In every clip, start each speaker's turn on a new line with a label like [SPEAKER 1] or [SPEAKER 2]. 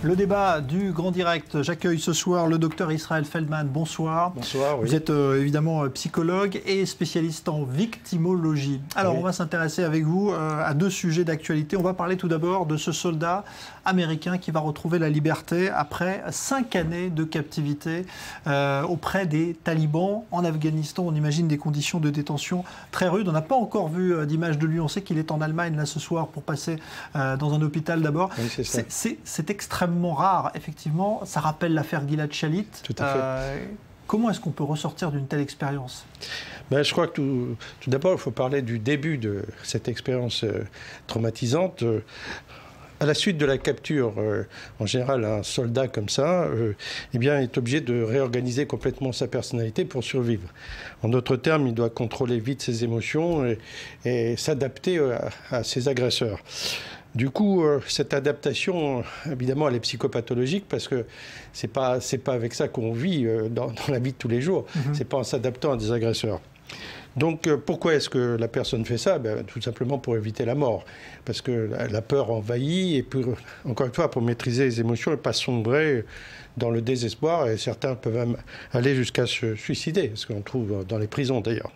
[SPEAKER 1] Le débat du Grand Direct. J'accueille ce soir le docteur Israël Feldman. Bonsoir.
[SPEAKER 2] Bonsoir, oui.
[SPEAKER 1] Vous êtes évidemment psychologue et spécialiste en victimologie. Alors, on va s'intéresser avec vous à deux sujets d'actualité. On va parler tout d'abord de ce soldat américain qui va retrouver la liberté après 5 années de captivité auprès des talibans en Afghanistan. On imagine des conditions de détention très rudes. On n'a pas encore vu d'image de lui. On sait qu'il est en Allemagne là ce soir pour passer dans un hôpital d'abord.
[SPEAKER 2] Oui,
[SPEAKER 1] c'est extrêmement rare, effectivement. Ça rappelle l'affaire Gilad Shalit.
[SPEAKER 2] Tout à fait.
[SPEAKER 1] Comment est-ce qu'on peut ressortir d'une telle expérience ?
[SPEAKER 2] Je crois que tout d'abord, il faut parler du début de cette expérience traumatisante. À la suite de la capture, en général, un soldat comme ça est obligé de réorganiser complètement sa personnalité pour survivre. En d'autres termes, il doit contrôler vite ses émotions et s'adapter à ses agresseurs. Du coup, cette adaptation, évidemment, elle est psychopathologique parce que c'est pas avec ça qu'on vit dans la vie de tous les jours. C'est pas en s'adaptant à des agresseurs. Donc, pourquoi est-ce que la personne fait ça ? Tout simplement pour éviter la mort. Parce que la peur envahit et puis, encore une fois, pour maîtriser les émotions et pas sombrer dans le désespoir. Et certains peuvent même aller jusqu'à se suicider, ce qu'on trouve dans les prisons d'ailleurs.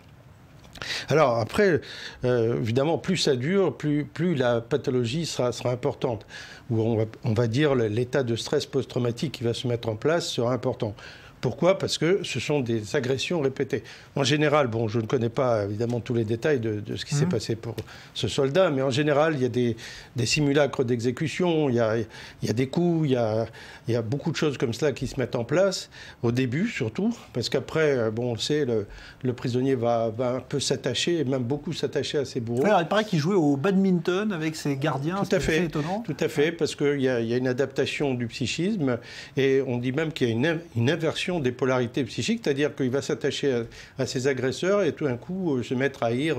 [SPEAKER 2] Alors après, évidemment, plus ça dure, plus la pathologie sera importante. Ou on va dire l'état de stress post-traumatique qui va se mettre en place sera important. Pourquoi ? Parce que ce sont des agressions répétées. En général, je ne connais pas évidemment tous les détails de ce qui s'est passé pour ce soldat, mais en général, il y a des simulacres d'exécution, il y a des coups, il y a beaucoup de choses comme cela qui se mettent en place, au début surtout, parce qu'après, on le sait, le prisonnier va un peu s'attacher, et même beaucoup s'attacher à ses bourreaux.
[SPEAKER 1] Alors, il paraît qu'il jouait au badminton avec ses gardiens,
[SPEAKER 2] tout à fait,
[SPEAKER 1] c'est étonnant.
[SPEAKER 2] Tout à fait, parce qu'il y a une adaptation du psychisme, et on dit même qu'il y a une inversion des polarités psychiques, c'est-à-dire qu'il va s'attacher à ses agresseurs et tout d'un coup se mettre à haïr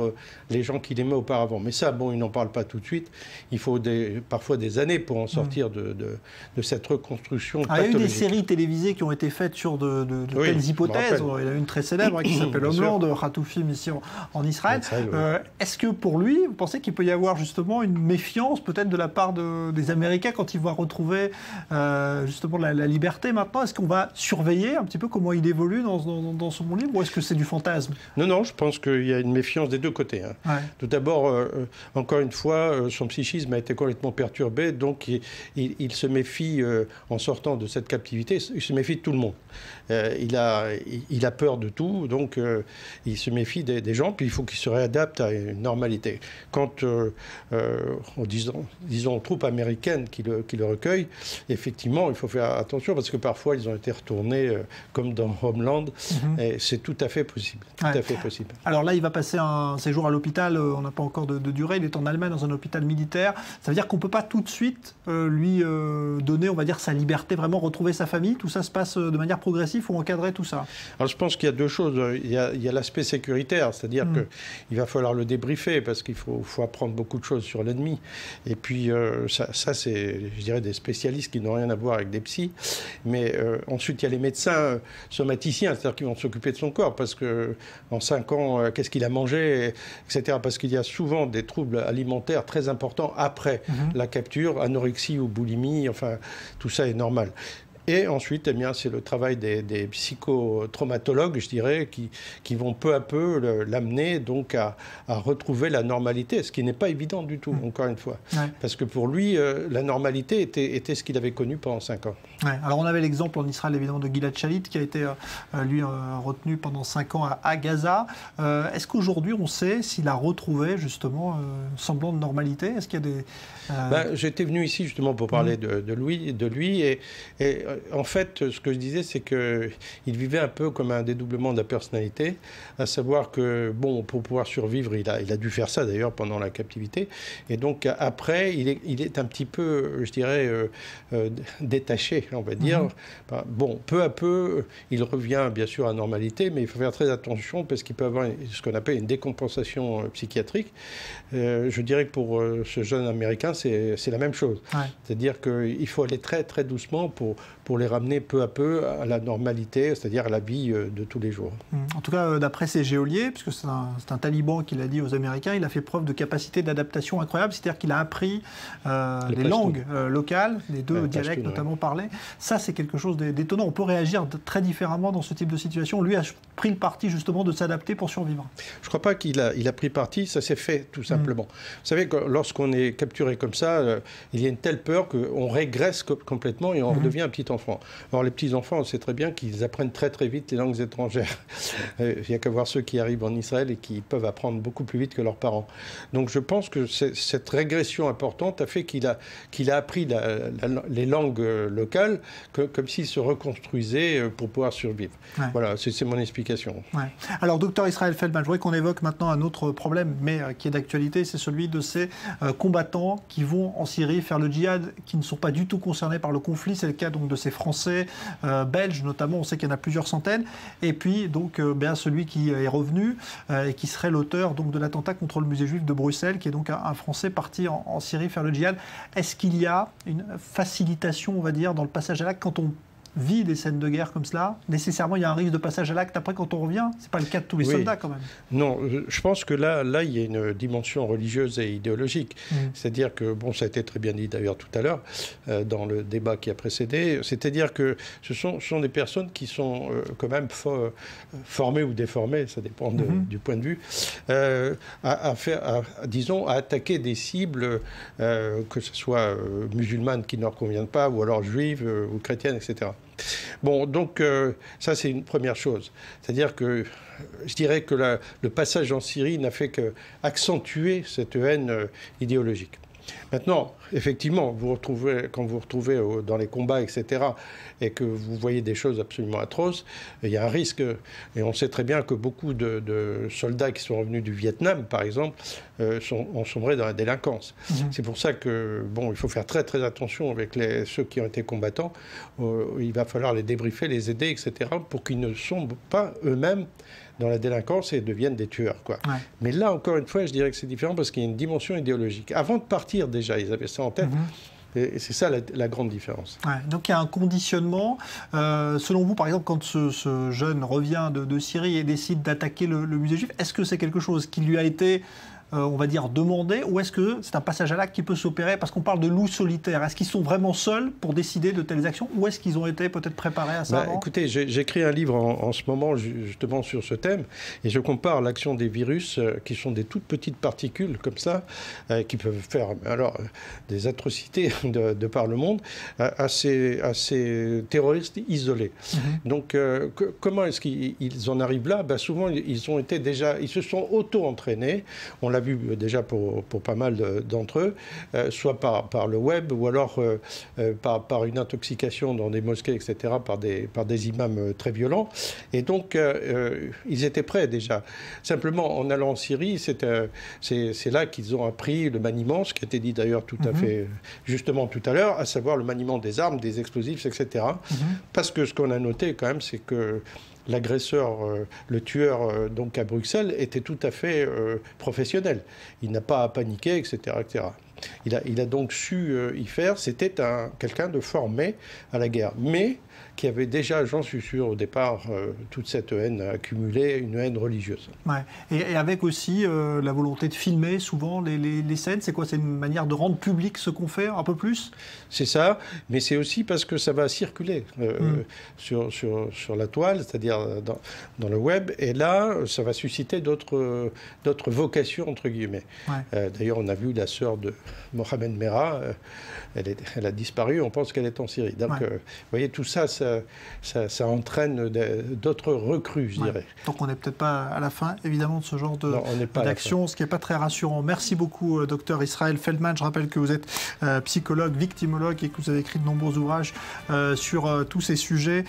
[SPEAKER 2] les gens qu'il aimait auparavant. Mais ça, il n'en parle pas tout de suite. Il faut parfois des années pour en sortir de cette reconstruction pathologique.
[SPEAKER 1] Il y a eu des séries télévisées qui ont été faites sur de telles hypothèses. Il y en a une très célèbre qui s'appelle Homeland, Khatoufim ici en Israël. Est-ce que pour lui, vous pensez qu'il peut y avoir justement une méfiance peut-être de la part des Américains quand ils vont retrouver justement la liberté maintenant ? Est-ce qu'on va surveiller un petit peu comment il évolue dans son livre, ou est-ce que c'est du fantasme ?
[SPEAKER 2] Non, je pense qu'il y a une méfiance des deux côtés. Tout d'abord, encore une fois, son psychisme a été complètement perturbé, donc il se méfie, en sortant de cette captivité, il se méfie de tout le monde. Il a peur de tout, donc il se méfie des gens, puis il faut qu'il se réadapte à une normalité. Quand, disons, aux troupes américaines qui le recueillent, effectivement, il faut faire attention, parce que parfois, ils ont été retournés comme dans Homeland, et c'est tout à fait possible. Tout à fait possible.
[SPEAKER 1] Alors là, il va passer un séjour à l'hôpital, on n'a pas encore de durée, il est en Allemagne dans un hôpital militaire. Ça veut dire qu'on ne peut pas tout de suite lui donner, on va dire, sa liberté, vraiment retrouver sa famille. Tout ça se passe de manière progressive, il faut encadrer tout ça. Alors
[SPEAKER 2] je pense qu'il y a deux choses. Il y a l'aspect sécuritaire, c'est-à-dire qu'il va falloir le débriefer, parce qu'il faut apprendre beaucoup de choses sur l'ennemi. Et puis ça c'est, je dirais, des spécialistes qui n'ont rien à voir avec des psys. Mais ensuite, il y a les médecins somaticiens, c'est-à-dire qui vont s'occuper de son corps, parce que en 5 ans, qu'est-ce qu'il a mangé, etc. Parce qu'il y a souvent des troubles alimentaires très importants après la capture, anorexie ou boulimie, enfin, tout ça est normal. Et ensuite, c'est le travail des psychotraumatologues, je dirais, qui vont peu à peu l'amener donc à retrouver la normalité, ce qui n'est pas évident du tout, encore une fois. Parce que pour lui, la normalité était ce qu'il avait connu pendant 5 ans.
[SPEAKER 1] Alors on avait l'exemple en Israël, évidemment, de Gilad Shalit, qui a été, lui, retenu pendant 5 ans à Gaza. Est-ce qu'aujourd'hui, on sait s'il a retrouvé, justement, un semblant de normalité ? Est-ce qu'il y a des...
[SPEAKER 2] J'étais venu ici, justement, pour parler de lui et en fait, ce que je disais, c'est qu'il vivait un peu comme un dédoublement de la personnalité, à savoir que, pour pouvoir survivre, il a dû faire ça, d'ailleurs, pendant la captivité. Et donc, après, il est un petit peu, je dirais, détaché, on va dire. Peu à peu, il revient, bien sûr, à la normalité, mais il faut faire très attention, parce qu'il peut avoir ce qu'on appelle une décompensation psychiatrique. Je dirais que pour ce jeune Américain, c'est la même chose. C'est-à-dire qu'il faut aller très, très doucement pour pour les ramener peu à peu à la normalité, c'est-à-dire à la vie de tous les jours.
[SPEAKER 1] En tout cas, d'après ces geôliers, puisque c'est un taliban qui l'a dit aux Américains, il a fait preuve de capacité d'adaptation incroyable, c'est-à-dire qu'il a appris les langues locales, les deux dialectes notamment parlés. Ça, c'est quelque chose d'étonnant. On peut réagir très différemment dans ce type de situation. Lui a pris le parti justement de s'adapter pour survivre.
[SPEAKER 2] Je ne crois pas qu'il a pris parti, ça s'est fait tout simplement. Vous savez que lorsqu'on est capturé comme ça, il y a une telle peur qu'on régresse complètement et on redevient un petit enfant. Alors les petits enfants, on sait très bien qu'ils apprennent très très vite les langues étrangères. Il n'y a qu'à voir ceux qui arrivent en Israël et qui peuvent apprendre beaucoup plus vite que leurs parents. Donc je pense que cette régression importante a fait qu'il a appris les langues locales comme s'il se reconstruisait pour pouvoir survivre. Ouais. Voilà, c'est mon explication.
[SPEAKER 1] Ouais. Alors, docteur Israël Feldman, je voudrais qu'on évoque maintenant un autre problème, mais qui est d'actualité, c'est celui de ces combattants qui vont en Syrie faire le djihad, qui ne sont pas du tout concernés par le conflit. C'est le cas donc de ces Français, Belges notamment, on sait qu'il y en a plusieurs centaines. Et puis, donc, celui qui est revenu et qui serait l'auteur donc, de l'attentat contre le musée juif de Bruxelles, qui est donc un Français parti en Syrie faire le djihad. Est-ce qu'il y a une facilitation, on va dire, dans le passage à l'acte quand on vit des scènes de guerre comme cela? Nécessairement, il y a un risque de passage à l'acte après quand on revient. Ce n'est pas le cas de tous les soldats quand même.
[SPEAKER 2] Non, je pense que là, il y a une dimension religieuse et idéologique. C'est-à-dire que, bon, ça a été très bien dit d'ailleurs tout à l'heure, dans le débat qui a précédé, c'est-à-dire que ce sont des personnes qui sont quand même formées ou déformées, ça dépend du point de vue, disons, à attaquer des cibles, que ce soit musulmanes qui ne leur conviennent pas, ou alors juives ou chrétiennes, etc. Bon, donc ça c'est une première chose. C'est-à-dire que je dirais que le passage en Syrie n'a fait qu'accentuer cette haine idéologique. Maintenant, effectivement, quand vous vous retrouvez dans les combats, etc., et que vous voyez des choses absolument atroces, il y a un risque. Et on sait très bien que beaucoup de soldats qui sont revenus du Vietnam, par exemple, ont sombré dans la délinquance. C'est pour ça que, bon, il faut faire très très attention avec ceux qui ont été combattants. Il va falloir les débriefer, les aider, etc., pour qu'ils ne sombrent pas eux-mêmes dans la délinquance et deviennent des tueurs, quoi. Ouais. Mais là, encore une fois, je dirais que c'est différent parce qu'il y a une dimension idéologique. Avant de partir, déjà, ils avaient ça en tête. Et c'est ça la grande différence. Ouais,
[SPEAKER 1] donc il y a un conditionnement. Selon vous, par exemple, quand ce jeune revient de Syrie et décide d'attaquer le musée juif, est-ce que c'est quelque chose qui lui a été on va dire, demandé, ou est-ce que c'est un passage à l'acte qui peut s'opérer? Parce qu'on parle de loups solitaires. Est-ce qu'ils sont vraiment seuls pour décider de telles actions, ou est-ce qu'ils ont été peut-être préparés à ça avant?
[SPEAKER 2] Écoutez, j'écris un livre en ce moment justement sur ce thème, et je compare l'action des virus, qui sont des toutes petites particules comme ça, qui peuvent faire des atrocités de par le monde, à ces terroristes isolés. Donc, comment est-ce qu'ils en arrivent là? Souvent, ils se sont auto-entraînés. On l'a vu déjà pour pas mal d'entre eux, soit par le web ou alors par une intoxication dans des mosquées, etc., par des imams très violents. Et donc, ils étaient prêts déjà. Simplement, en allant en Syrie, c'est là qu'ils ont appris le maniement, ce qui a été dit d'ailleurs tout à fait justement tout à l'heure, à savoir le maniement des armes, des explosifs, etc. Parce que ce qu'on a noté quand même, c'est que l'agresseur, le tueur donc à Bruxelles, était tout à fait professionnel. Il n'a pas à paniquer, etc., etc. Il a donc su y faire. C'était quelqu'un de formé à la guerre, mais qui avait déjà, j'en suis sûr, au départ, toute cette haine accumulée, une haine religieuse.
[SPEAKER 1] Ouais. Et avec aussi la volonté de filmer souvent les scènes, c'est quoi? C'est une manière de rendre public ce qu'on fait un peu plus?
[SPEAKER 2] C'est ça, mais c'est aussi parce que ça va circuler sur la toile, c'est-à-dire dans le web, et là, ça va susciter d'autres vocations, entre guillemets. Ouais. D'ailleurs, on a vu la sœur de Mohamed Merah, elle a disparu, on pense qu'elle est en Syrie. Donc, vous voyez, tout ça, ça entraîne d'autres recrues, je dirais.
[SPEAKER 1] Donc on n'est peut-être pas à la fin, évidemment, de ce genre d'action, ce qui n'est pas très rassurant. Merci beaucoup, docteur Israël Feldman. Je rappelle que vous êtes psychologue, victimologue, et que vous avez écrit de nombreux ouvrages sur tous ces sujets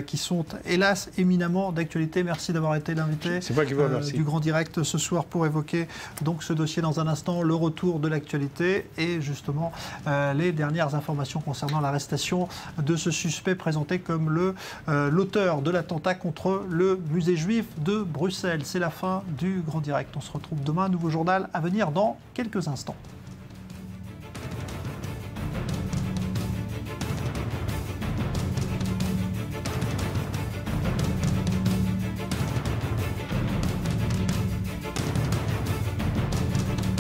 [SPEAKER 1] qui sont, hélas, éminemment d'actualité. Merci d'avoir été l'invité du Grand Direct ce soir pour évoquer donc ce dossier. Dans un instant, le retour de l'actualité et justement les dernières informations concernant l'arrestation de ce suspect présenté comme l'auteur de l'attentat contre le musée juif de Bruxelles. C'est la fin du Grand Direct. On se retrouve demain, nouveau journal à venir dans quelques instants.